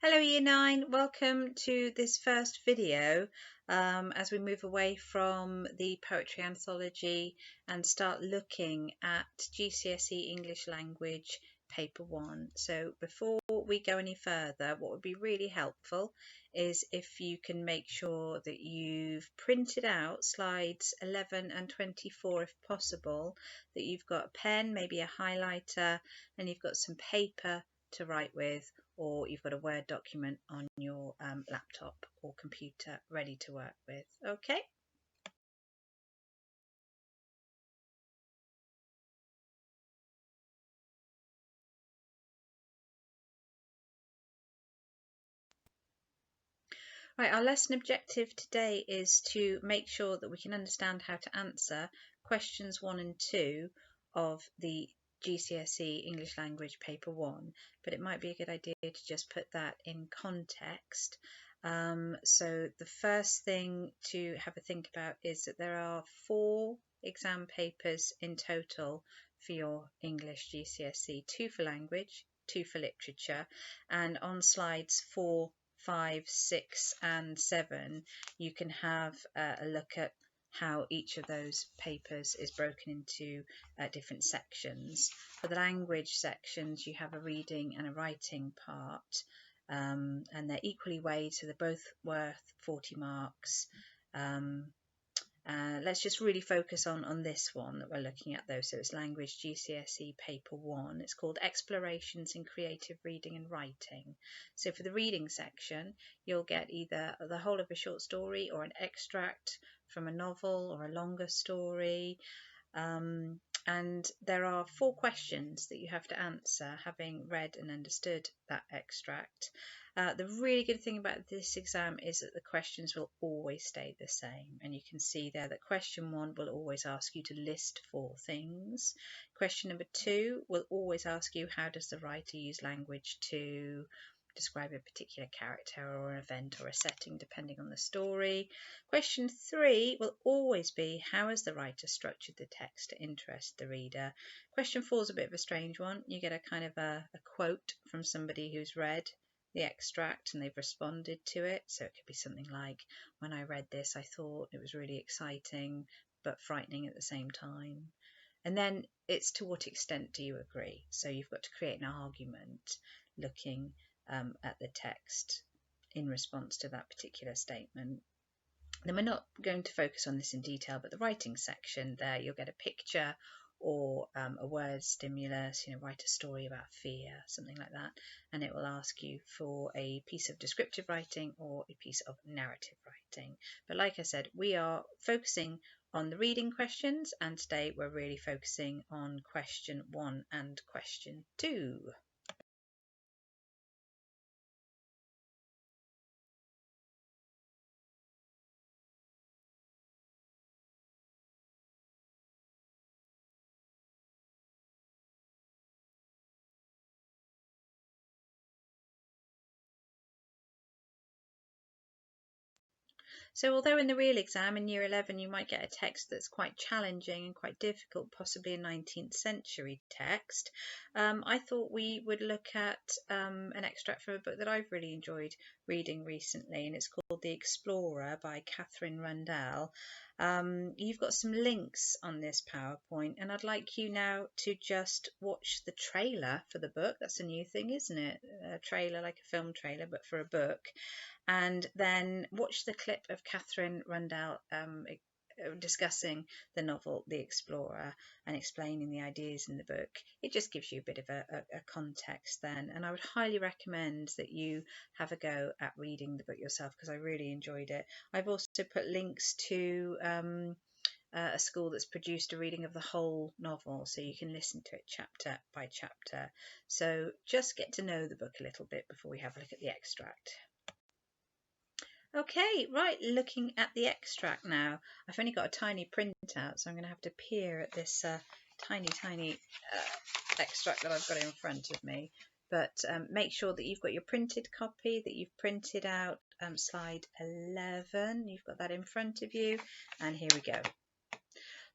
Hello Year 9, welcome to this first video as we move away from the poetry anthology and start looking at GCSE English Language Paper 1. So before we go any further, what would be really helpful is if you can make sure that you've printed out slides 11 and 24 if possible, that you've got a pen, maybe a highlighter, and you've got some paper to write with, or you've got a Word document on your laptop or computer ready to work with. Okay. Right, our lesson objective today is to make sure that we can understand how to answer questions 1 and 2 of the GCSE English Language Paper 1, but it might be a good idea to just put that in context. So the first thing to have a think about is that there are 4 exam papers in total for your English GCSE, 2 for language, 2 for literature, and on slides 4, 5, 6 and 7 you can have a look at how each of those papers is broken into different sections. For the language sections you have a reading and a writing part, and they're equally weighed, so they're both worth 40 marks. Let's just really focus on this one that we're looking at though. So it's Language GCSE Paper 1. It's called Explorations in Creative Reading and Writing. So for the reading section, you'll get either the whole of a short story or an extract from a novel or a longer story. And there are 4 questions that you have to answer having read and understood that extract. The really good thing about this exam is that the questions will always stay the same, and you can see there that question 1 will always ask you to list 4 things. Question number 2 will always ask you, how does the writer use language to describe a particular character or an event or a setting depending on the story. Question 3 will always be, how has the writer structured the text to interest the reader. Question 4 is a bit of a strange one. You get a kind of a quote from somebody who's read the extract and they've responded to it. So it could be something like, when I read this I thought it was really exciting but frightening at the same time. And then it's, to what extent do you agree? So you've got to create an argument looking at the text in response to that particular statement. Then we're not going to focus on this in detail, but the writing section there, you'll get a picture or a word stimulus, write a story about fear, something like that, and it will ask you for a piece of descriptive writing or a piece of narrative writing. But like I said, we are focusing on the reading questions, and today we're really focusing on question 1 and question 2. So although in the real exam in Year 11 you might get a text that's quite challenging and quite difficult, possibly a 19th century text, I thought we would look at an extract from a book that I've really enjoyed reading recently, and it's called The Explorer by Katherine Rundell. You've got some links on this PowerPoint, and I'd like you now to just watch the trailer for the book. That's a new thing, isn't it? A trailer, like a film trailer, but for a book. And then watch the clip of Katherine Rundell discussing the novel The Explorer and explaining the ideas in the book. It just gives you a bit of a context then, and I would highly recommend that you have a go at reading the book yourself, because I really enjoyed it. I've also put links to a school that's produced a reading of the whole novel, so you can listen to it chapter by chapter. So just get to know the book a little bit before we have a look at the extract. Okay, right, looking at the extract now. I've only got a tiny printout, so I'm going to have to peer at this tiny extract that I've got in front of me. But make sure that you've got your printed copy, that you've printed out slide 11. You've got that in front of you, and here we go.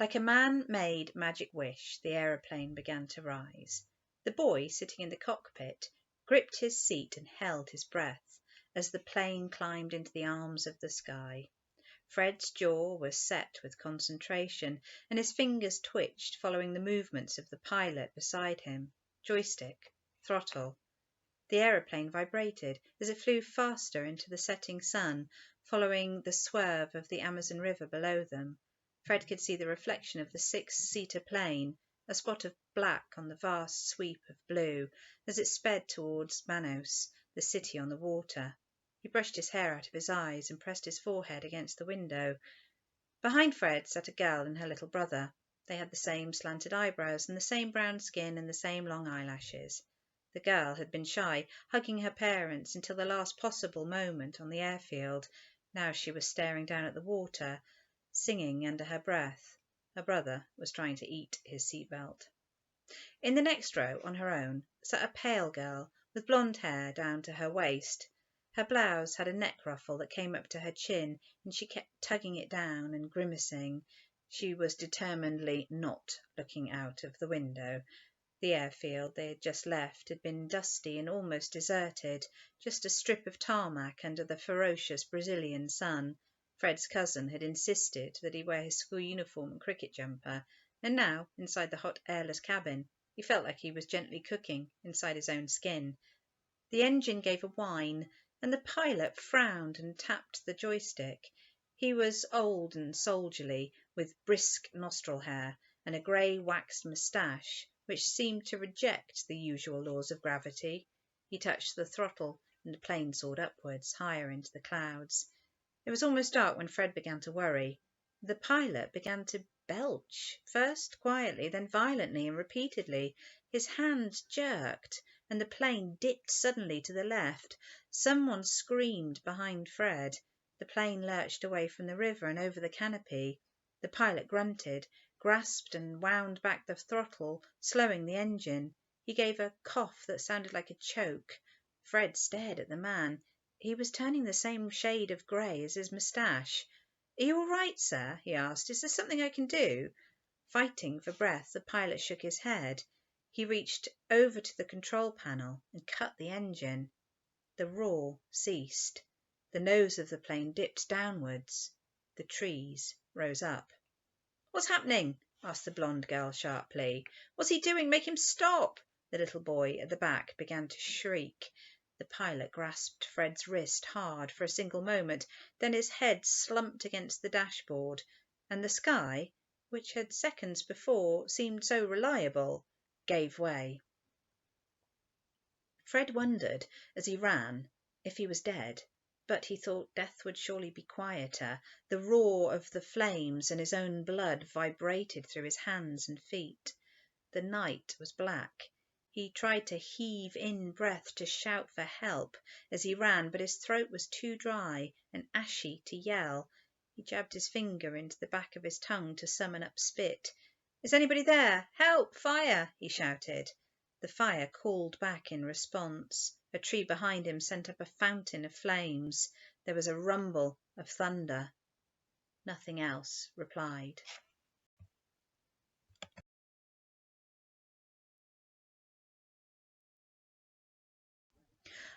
Like a man-made magic wish, the aeroplane began to rise. The boy sitting in the cockpit gripped his seat and held his breath as the plane climbed into the arms of the sky. Fred's jaw was set with concentration, and his fingers twitched following the movements of the pilot beside him. Joystick, throttle. The aeroplane vibrated as it flew faster into the setting sun, following the swerve of the Amazon River below them. Fred could see the reflection of the six-seater plane, a spot of black on the vast sweep of blue, as it sped towards Manos, the city on the water. He brushed his hair out of his eyes and pressed his forehead against the window. Behind Fred sat a girl and her little brother. They had the same slanted eyebrows and the same brown skin and the same long eyelashes. The girl had been shy, hugging her parents until the last possible moment on the airfield. Now she was staring down at the water, singing under her breath. Her brother was trying to eat his seatbelt. In the next row, on her own, sat a pale girl with blonde hair down to her waist. Her blouse had a neck ruffle that came up to her chin, and she kept tugging it down and grimacing. She was determinedly not looking out of the window. The airfield they had just left had been dusty and almost deserted, just a strip of tarmac under the ferocious Brazilian sun. Fred's cousin had insisted that he wear his school uniform and cricket jumper, and now, inside the hot, airless cabin, he felt like he was gently cooking inside his own skin. The engine gave a whine, and the pilot frowned and tapped the joystick. He was old and soldierly, with brisk nostril hair and a grey waxed moustache, which seemed to reject the usual laws of gravity. He touched the throttle, and the plane soared upwards, higher into the clouds. It was almost dark when Fred began to worry. The pilot began to belch, first quietly, then violently and repeatedly. His hands jerked, and the plane dipped suddenly to the left. Someone screamed behind Fred. The plane lurched away from the river and over the canopy. The pilot grunted, grasped and wound back the throttle, slowing the engine. He gave a cough that sounded like a choke. Fred stared at the man. He was turning the same shade of grey as his moustache. "Are you all right, sir?" he asked. "Is there something I can do?" Fighting for breath, the pilot shook his head. He reached over to the control panel and cut the engine. The roar ceased. The nose of the plane dipped downwards. The trees rose up. "What's happening?" asked the blonde girl sharply. "What's he doing? Make him stop!" The little boy at the back began to shriek. The pilot grasped Fred's wrist hard for a single moment, then his head slumped against the dashboard, and the sky, which had seconds before seemed so reliable, gave way. Fred wondered, as he ran, if he was dead, but he thought death would surely be quieter. The roar of the flames and his own blood vibrated through his hands and feet. The night was black. He tried to heave in breath to shout for help as he ran, but his throat was too dry and ashy to yell. He jabbed his finger into the back of his tongue to summon up spit. "Is anybody there? Help! Fire!" he shouted. The fire called back in response. A tree behind him sent up a fountain of flames. There was a rumble of thunder. Nothing else replied.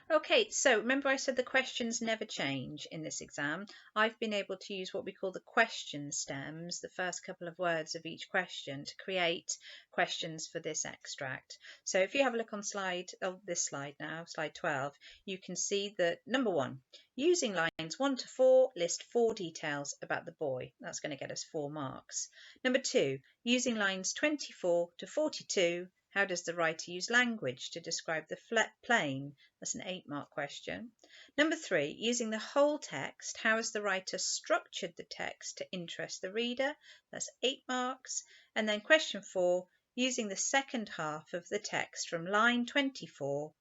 Okay, so remember I said the questions never change in this exam. I've been able to use what we call the question stems, the first couple of words of each question, to create questions for this extract. So if you have a look on this slide now, slide 12, you can see that number 1, using lines 1 to 4, list 4 details about the boy. That's going to get us 4 marks. Number 2, using lines 24 to 42, how does the writer use language to describe the plane? That's an 8-mark question. Number 3, using the whole text, how has the writer structured the text to interest the reader? That's 8 marks. And then question 4, using the second half of the text from line 24.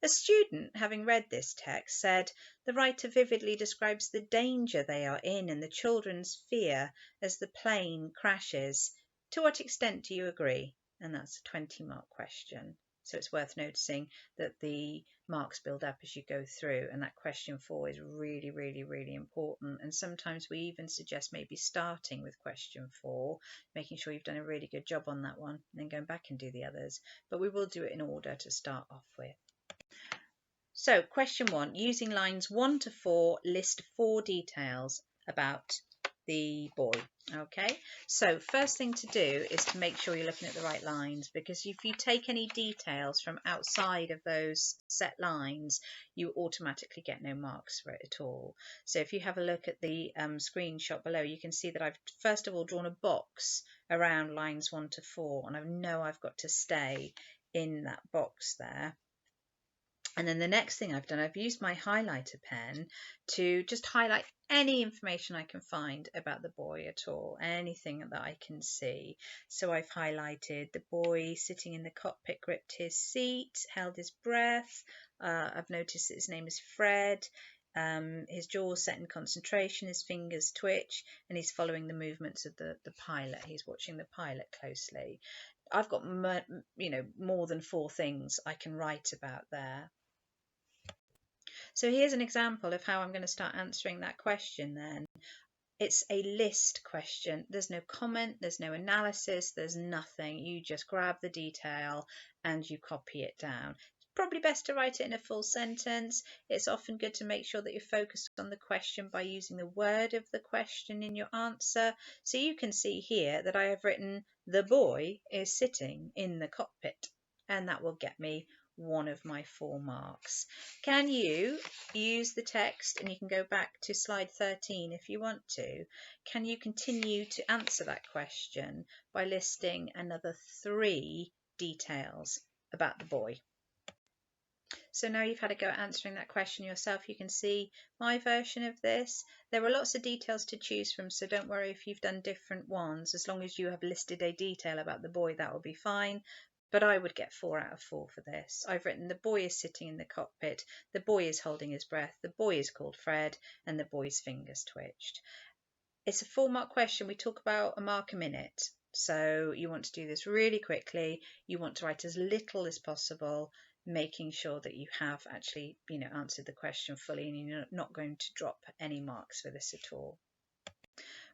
A student, having read this text, said the writer vividly describes the danger they are in and the children's fear as the plane crashes. To what extent do you agree? And that's a 20-mark question. So it's worth noticing that the marks build up as you go through, and that question 4 is really, really, really important. And sometimes we even suggest maybe starting with question 4, making sure you've done a really good job on that one, and then going back and do the others. But we will do it in order to start off with. So question 1, using lines 1 to 4, list 4 details about the boy. Okay, so first thing to do is to make sure you're looking at the right lines, because if you take any details from outside of those set lines, you automatically get no marks for it at all. So if you have a look at the screenshot below, you can see that I've first of all drawn a box around lines 1 to 4, and I know I've got to stay in that box there. And then the next thing I've done, I've used my highlighter pen to just highlight any information I can find about the boy at all, anything that I can see. So I've highlighted the boy sitting in the cockpit, gripped his seat, held his breath. I've noticed that his name is Fred. His jaws set in concentration, his fingers twitch, and he's following the movements of the pilot. He's watching the pilot closely. I've got more than 4 things I can write about there. So here's an example of how I'm going to start answering that question then. It's a list question. There's no comment, there's no analysis, there's nothing. You just grab the detail and you copy it down. It's probably best to write it in a full sentence. It's often good to make sure that you're focused on the question by using the word of the question in your answer. So you can see here that I have written, the boy is sitting in the cockpit, and that will get me 1 of my 4 marks. Can you use the text, and you can go back to slide 13 if you want to, can you continue to answer that question by listing another 3 details about the boy? So now you've had a go at answering that question yourself. You can see my version of this. There are lots of details to choose from, so don't worry if you've done different ones. As long as you have listed a detail about the boy, that will be fine. But I would get 4 out of 4 for this. I've written the boy is sitting in the cockpit, the boy is holding his breath, the boy is called Fred, and the boy's fingers twitched. It's a 4-mark question. We talk about a mark a minute. So you want to do this really quickly. You want to write as little as possible, making sure that you have actually, answered the question fully, and you're not going to drop any marks for this at all.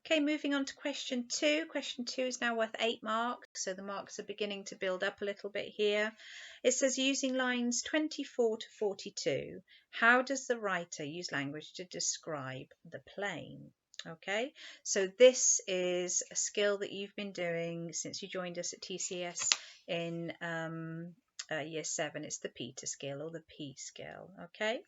Okay, moving on to question 2. Question 2 is now worth 8 marks, so the marks are beginning to build up a little bit here. It says, using lines 24 to 42, how does the writer use language to describe the plane? Okay, so this is a skill that you've been doing since you joined us at TCS in year 7. It's the Peter skill, or the P skill. Okay.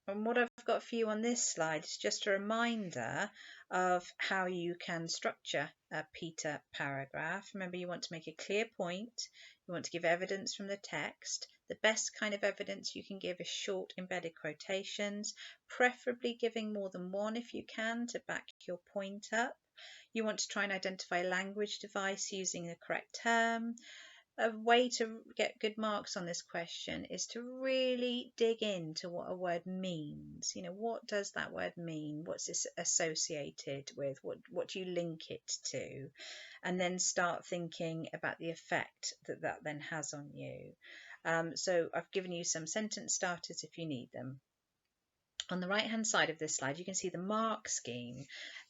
And what I've got for you on this slide is just a reminder of how you can structure a Peter paragraph. Remember, you want to make a clear point. You want to give evidence from the text. The best kind of evidence you can give is short embedded quotations, preferably giving more than 1 if you can to back your point up. You want to try and identify a language device using the correct term. A way to get good marks on this question is to really dig into what a word means. What does that word mean? What's this associated with? What do you link it to? And then start thinking about the effect that that then has on you. So I've given you some sentence starters if you need them. On the right hand side of this slide, you can see the mark scheme.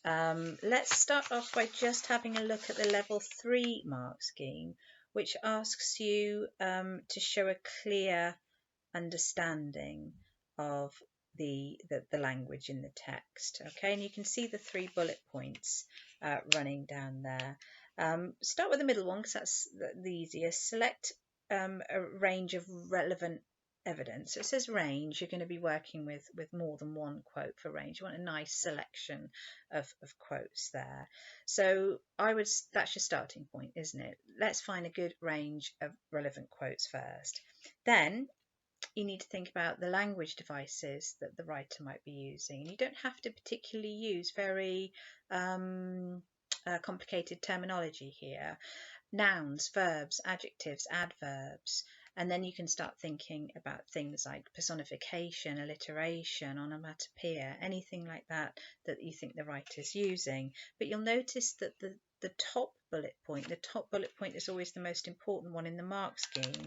Let's start off by just having a look at the level 3 mark scheme, which asks you to show a clear understanding of the language in the text. Okay, and you can see the 3 bullet points running down there. Start with the middle one because that's the easiest. Select a range of relevant evidence. So it says range. You're going to be working with more than 1 quote for range. You want a nice selection of quotes there. So that's your starting point, isn't it? Let's find a good range of relevant quotes first. Then you need to think about the language devices that the writer might be using. You don't have to particularly use very complicated terminology here. Nouns, verbs, adjectives, adverbs. And then you can start thinking about things like personification, alliteration, onomatopoeia, anything like that you think the writer's using. But you'll notice that the top bullet point is always the most important one in the mark scheme,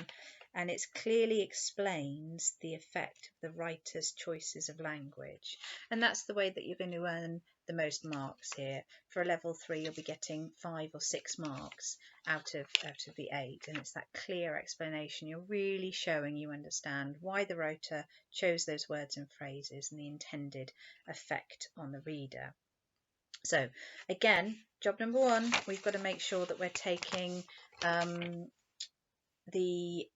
and it clearly explains the effect of the writer's choices of language. And that's the way that you're going to earn the most marks here. For a level 3, you'll be getting 5 or 6 marks out of the 8, and it's that clear explanation. You're really showing you understand why the writer chose those words and phrases and the intended effect on the reader. So again, job number 1, we've got to make sure that we're taking the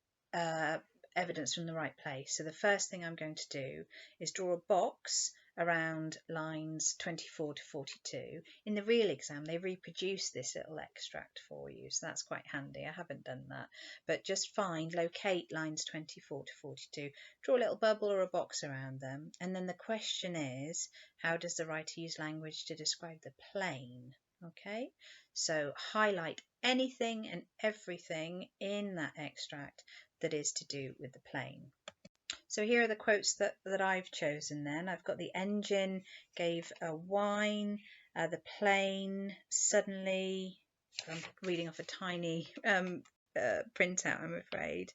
evidence from the right place. So the first thing I'm going to do is draw a box around lines 24 to 42. In the real exam, they reproduce this little extract for you, so that's quite handy. I haven't done that, but just locate lines 24 to 42, draw a little bubble or a box around them, and then the question is, how does the writer use language to describe the plane? Okay, so highlight anything and everything in that extract that is to do with the plane. So here are the quotes that I've chosen then. I've got the engine gave a whine, the plane suddenly, I'm reading off a tiny printout, I'm afraid.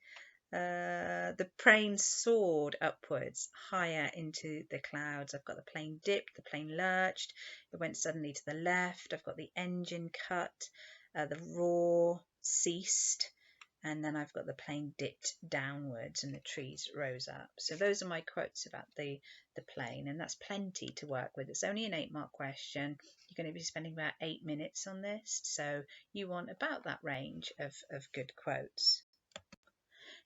The plane soared upwards, higher into the clouds. I've got the plane dipped, the plane lurched, it went suddenly to the left. I've got the engine cut, the roar ceased, and then I've got the plane dipped downwards and the trees rose up. So those are my quotes about the plane, and that's plenty to work with. It's only an 8-mark question. You're going to be spending about 8 minutes on this, so you want about that range of good quotes.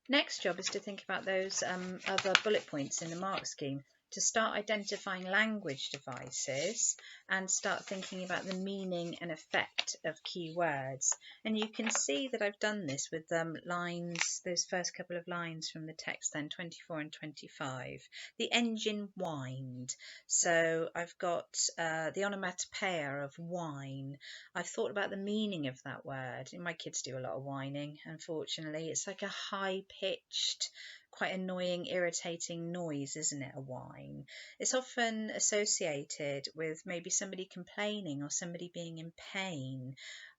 Next job is to think about those other bullet points in the mark scheme, to start identifying language devices and start thinking about the meaning and effect of key words. And you can see that I've done this with lines, those first couple of lines from the text then, 24 and 25. The engine whined. So I've got the onomatopoeia of whine. I've thought about the meaning of that word. My kids do a lot of whining, unfortunately. It's like a high-pitched, quite annoying, irritating noise, isn't it, a whine? It's often associated with maybe somebody complaining or somebody being in pain.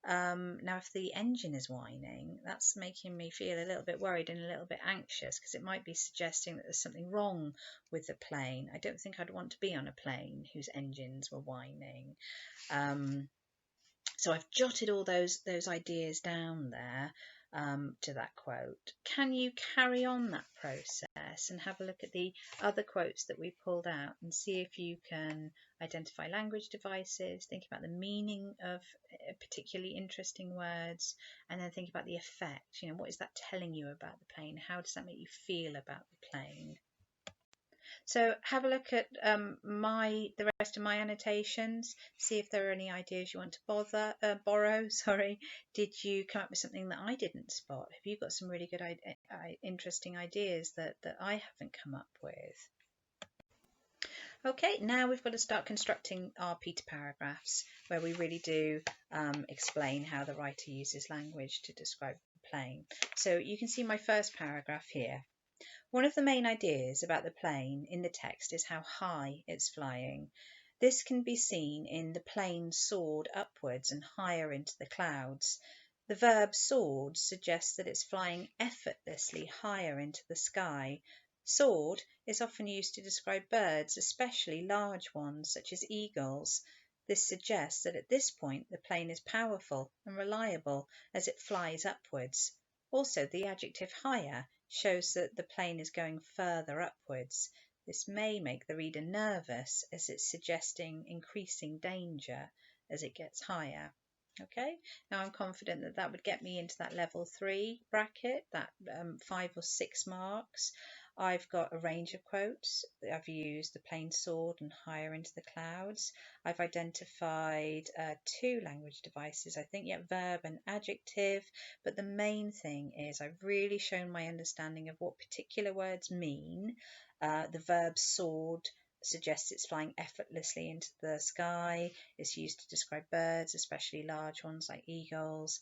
Now, if the engine is whining, that's making me feel a little bit worried and a little bit anxious, because it might be suggesting that there's something wrong with the plane. I don't think I'd want to be on a plane whose engines were whining. So I've jotted all those ideas down there to that quote. Can you carry on that process and have a look at the other quotes that we pulled out and see if you can identify language devices, think about the meaning of particularly interesting words, and then think about the effect. You know, what is that telling you about the plane? How does that make you feel about the plane? So have a look at the rest of my annotations, see if there are any ideas you want to borrow. Sorry, did you come up with something that I didn't spot? Have you got some really good, interesting ideas that I haven't come up with? Okay, now we've got to start constructing our Peter paragraphs, where we really do explain how the writer uses language to describe the plane. So you can see my first paragraph here. One of the main ideas about the plane in the text is how high it's flying. This can be seen in the plane soared upwards and higher into the clouds. The verb soared suggests that it's flying effortlessly higher into the sky. Soared is often used to describe birds, especially large ones such as eagles. This suggests that at this point the plane is powerful and reliable as it flies upwards. Also, the adjective higher shows that the plane is going further upwards. This may make the reader nervous, as it's suggesting increasing danger as it gets higher. Okay, now I'm confident that that would get me into that level 3 bracket, that 5 or 6 marks. I've got a range of quotes. I've used the plane soared and higher into the clouds. I've identified 2 language devices, I think, verb and adjective. But the main thing is I've really shown my understanding of what particular words mean. The verb soared suggests it's flying effortlessly into the sky. It's used to describe birds, especially large ones like eagles.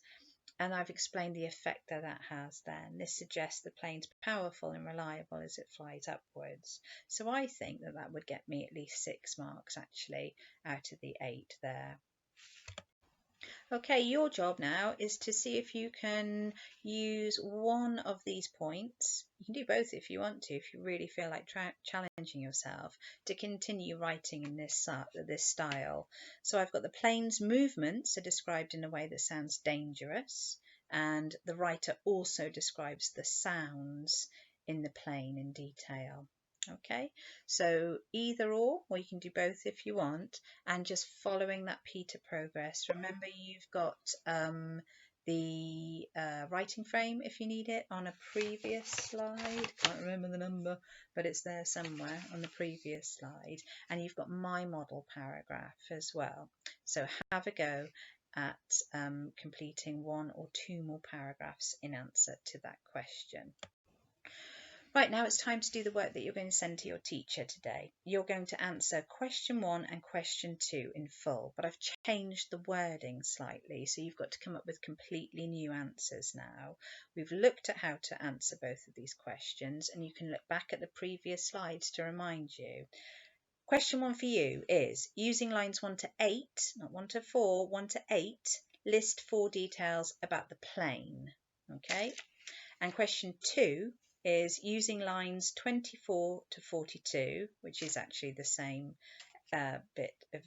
And I've explained the effect that has then. This suggests the plane's powerful and reliable as it flies upwards. So I think that that would get me at least 6 marks actually out of the 8 there. Okay, your job now is to see if you can use one of these points. You can do both if you want to, if you really feel like challenging yourself to continue writing in this style. So I've got the plane's movements are described in a way that sounds dangerous, and the writer also describes the sounds in the plane in detail. Okay, so either or you can do both if you want, and just following that Peter progress. Remember, you've got the writing frame if you need it on a previous slide. Can't remember the number, but it's there somewhere on the previous slide. And you've got my model paragraph as well. So have a go at completing one or two more paragraphs in answer to that question. Right, now it's time to do the work that you're going to send to your teacher today. You're going to answer question 1 and question 2 in full, but I've changed the wording slightly, so you've got to come up with completely new answers now. We've looked at how to answer both of these questions, and you can look back at the previous slides to remind you. Question 1 for you is, using lines 1 to 8, not 1 to 4, 1 to 8, list 4 details about the plane. Okay? And question 2 is, using lines 24 to 42, which is actually the same bit of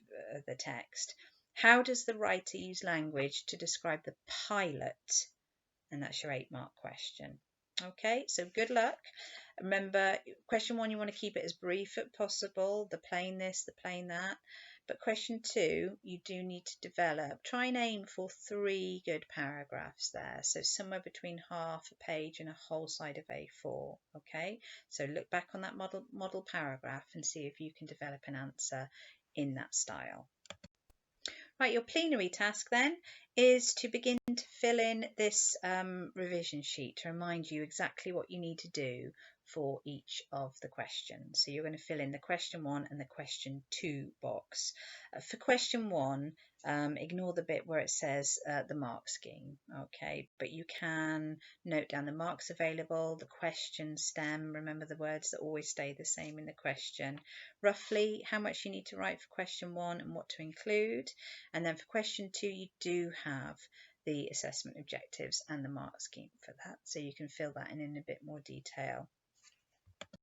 the text, how does the writer use language to describe the pilot? And that's your 8-mark question. Okay, so good luck. Remember, question 1, you want to keep it as brief as possible, the plane this, the plane that. But question 2, you do need to develop. Try and aim for 3 good paragraphs there. So somewhere between half a page and a whole side of A4. Okay, so look back on that model paragraph and see if you can develop an answer in that style. Right, your plenary task then is to begin to fill in this revision sheet to remind you exactly what you need to do for each of the questions. So you're going to fill in the question 1 and the question 2 box. For question 1, ignore the bit where it says the mark scheme, okay, but you can note down the marks available, the question stem, remember the words that always stay the same in the question, roughly how much you need to write for question 1 and what to include, and then for question 2 you do have the assessment objectives and the mark scheme for that, so you can fill that in a bit more detail.